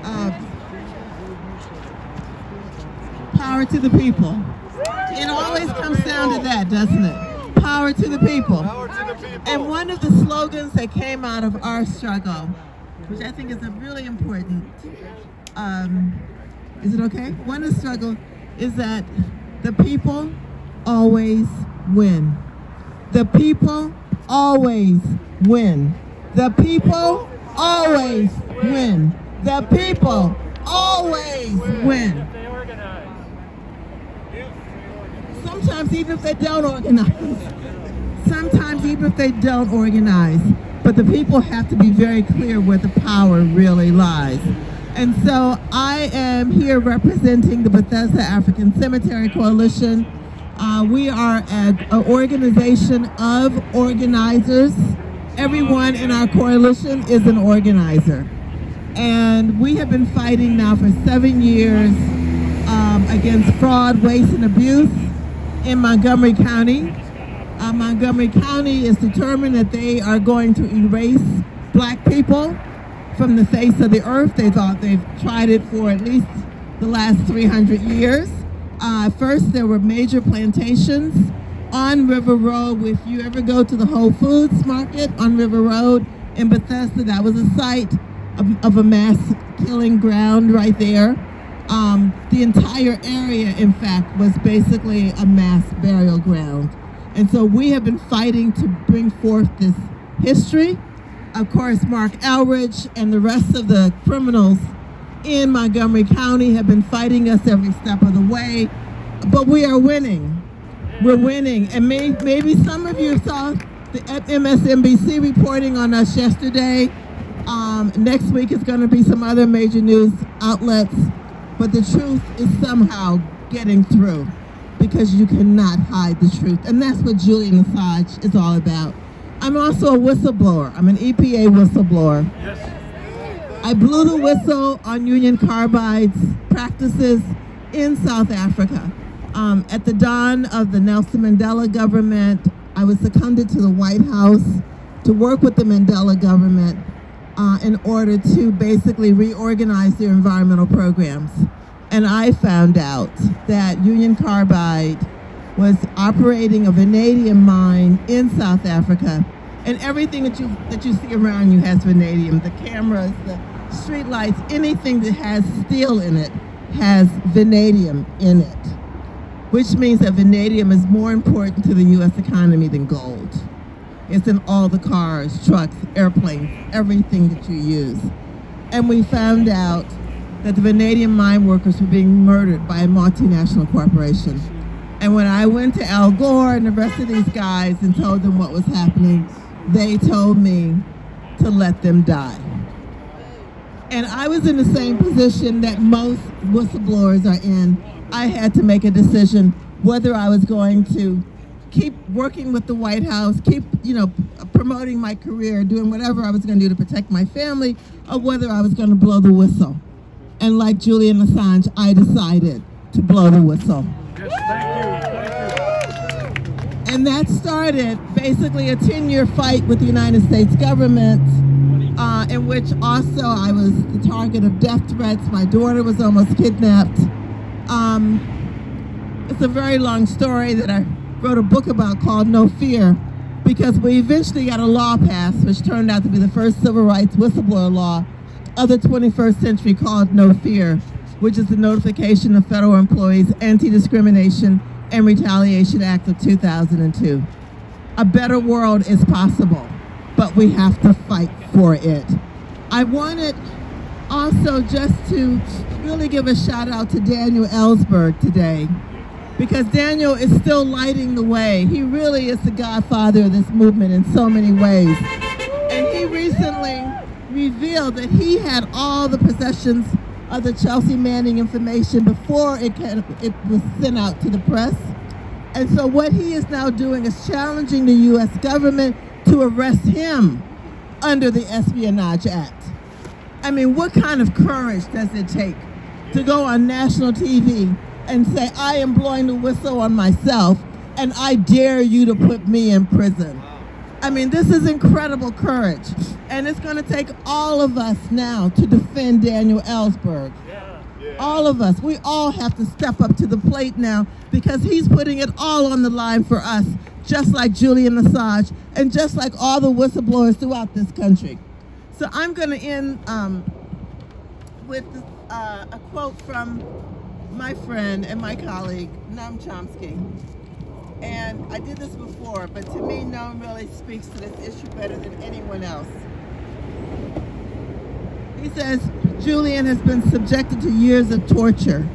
Uh, Power to the people. It always comes down to that, doesn't it? Power to the people. Power to the people. And one of the slogans that came out of our struggle, which I think is a really important, is it okay? One of the struggle is that the people always win. The people always win. The people always win. The people always win. Sometimes even if they don't organize. Sometimes even if they don't organize. But the people have to be very clear where the power really lies. And so I am here representing the Bethesda African Cemetery Coalition. We are an organization of organizers. Everyone in our coalition is an organizer. And we have been fighting now for 7 years against fraud, waste, and abuse in Montgomery County. Montgomery County is determined that they are going to erase black people from the face of the earth. They thought they've tried it for at least the last 300 years. First, there were major plantations on River Road. If you ever go to the Whole Foods market on River Road in Bethesda, that was a site of a mass killing ground right there. The entire area, in fact, was basically a mass burial ground. And so we have been fighting to bring forth this history. Of course, Mark Elridge and the rest of the criminals in Montgomery County have been fighting us every step of the way, but we are winning. We're winning. And maybe some of you saw the MSNBC reporting on us yesterday. Next week is going to be some other major news outlets, but the truth is somehow getting through because you cannot hide the truth. And that's what Julian Assange is all about. I'm also a whistleblower. I'm an EPA whistleblower. Yes. I blew the whistle on Union Carbide's practices in South Africa. At the dawn of the Nelson Mandela government, I was seconded to the White House to work with the Mandela government in order to basically reorganize their environmental programs. And I found out that Union Carbide was operating a vanadium mine in South Africa. And everything that you see around you has vanadium. The cameras, the street lights, anything that has steel in it has vanadium in it, which means that vanadium is more important to the U.S. economy than gold. It's in all the cars, trucks, airplanes, everything that you use. And we found out that the vanadium mine workers were being murdered by a multinational corporation. And when I went to Al Gore and the rest of these guys and told them what was happening, they told me to let them die. And I was in the same position that most whistleblowers are in. I had to make a decision whether I was going to keep working with the White House, keep, promoting my career, doing whatever I was going to do to protect my family, or whether I was going to blow the whistle. And like Julian Assange, I decided to blow the whistle. Yes, thank you. And that started basically a 10-year fight with the United States government, in which also I was the target of death threats. My daughter was almost kidnapped. It's a very long story that I wrote a book about called No Fear, because we eventually got a law passed, which turned out to be the first civil rights whistleblower law of the 21st century called No Fear, which is the Notification of Federal Employees Anti-Discrimination and Retaliation Act of 2002. A better world is possible, but we have to fight for it. I wanted also just to really give a shout out to Daniel Ellsberg today, because Daniel is still lighting the way. He really is the godfather of this movement in so many ways. And he recently revealed that he had all the possessions of the Chelsea Manning information before it was sent out to the press. And so what he is now doing is challenging the U.S. government to arrest him under the Espionage Act. I mean, what kind of courage does it take to go on national TV and say, I am blowing the whistle on myself, and I dare you to put me in prison? I mean, this is incredible courage. And it's going to take all of us now to defend Daniel Ellsberg. All of us. We all have to step up to the plate now because he's putting it all on the line for us, just like Julian Assange and just like all the whistleblowers throughout this country. So I'm going to end with a quote from my friend and my colleague, Noam Chomsky. And I did this before, but to me, Noam really speaks to this issue better than anyone else. He says, Julian has been subjected to years of torture,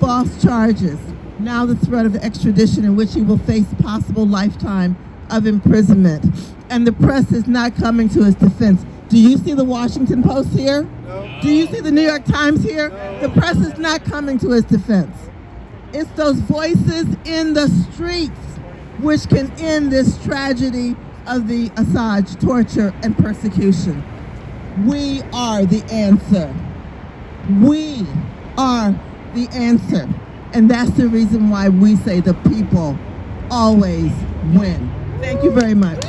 false charges, now the threat of extradition in which he will face possible lifetime of imprisonment. And the press is not coming to his defense. Do you see the Washington Post here? No. Do you see the New York Times here? No. The press is not coming to his defense. It's those voices in the streets which can end this tragedy of the Assange torture and persecution. We are the answer. We are the answer. And that's the reason why we say the people always win. Thank you very much.